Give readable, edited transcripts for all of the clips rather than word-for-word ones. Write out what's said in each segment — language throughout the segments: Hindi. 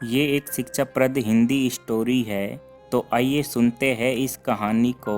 ये एक शिक्षाप्रद हिंदी स्टोरी है। तो आइए सुनते हैं इस कहानी को।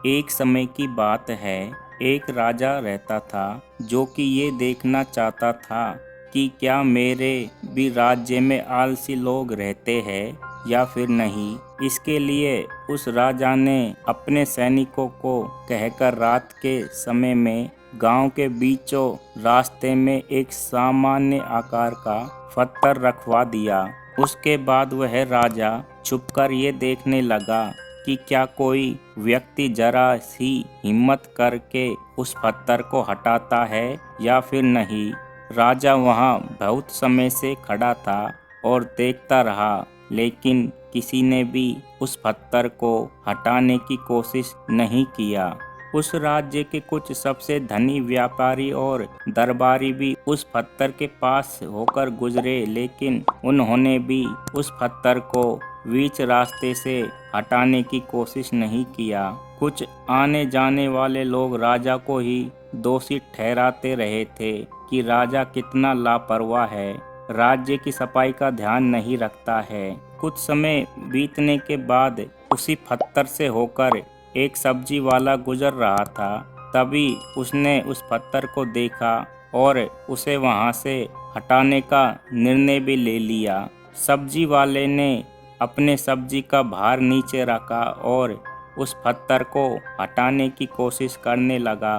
एक समय की बात है, एक राजा रहता था जो कि ये देखना चाहता था कि क्या मेरे भी राज्य में आलसी लोग रहते हैं या फिर नहीं। इसके लिए उस राजा ने अपने सैनिकों को कहकर रात के समय में गांव के बीचों रास्ते में एक सामान्य आकार का पत्थर रखवा दिया। उसके बाद वह राजा छुपकर ये देखने लगा कि क्या कोई व्यक्ति जरा सी हिम्मत करके उस पत्थर को हटाता है या फिर नहीं। राजा वहाँ बहुत समय से खड़ा था और देखता रहा, लेकिन किसी ने भी उस पत्थर को हटाने की कोशिश नहीं किया। उस राज्य के कुछ सबसे धनी व्यापारी और दरबारी भी उस पत्थर के पास होकर गुजरे, लेकिन उन्होंने भी उस पत्थर को बीच रास्ते से हटाने की कोशिश नहीं किया। कुछ आने जाने वाले लोग राजा को ही दोषी ठहराते रहे थे कि राजा कितना लापरवाह है, राज्य की सफाई का ध्यान नहीं रखता है। कुछ समय बीतने के बाद उसी पत्थर से होकर एक सब्जी वाला गुजर रहा था। तभी उसने उस पत्थर को देखा और उसे वहां से हटाने का निर्णय भी ले लिया। सब्जी वाले ने अपने सब्जी का भार नीचे रखा और उस पत्थर को हटाने की कोशिश करने लगा।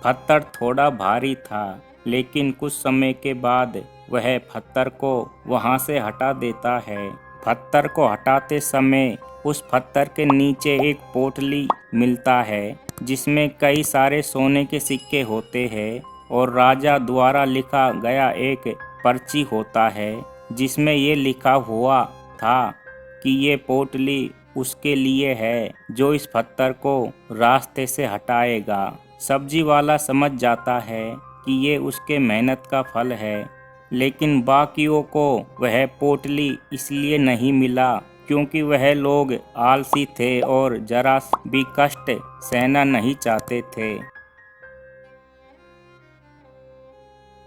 पत्थर थोड़ा भारी था, लेकिन कुछ समय के बाद वह पत्थर को वहां से हटा देता है। पत्थर को हटाते समय उस पत्थर के नीचे एक पोटली मिलता है जिसमें कई सारे सोने के सिक्के होते हैं और राजा द्वारा लिखा गया एक पर्ची होता है जिसमें ये लिखा हुआ था कि ये पोटली उसके लिए है जो इस पत्थर को रास्ते से हटाएगा। सब्जी वाला समझ जाता है कि ये उसके मेहनत का फल है, लेकिन बाकियों को वह पोटली इसलिए नहीं मिला क्योंकि वह लोग आलसी थे और जरा भी कष्ट सहना नहीं चाहते थे।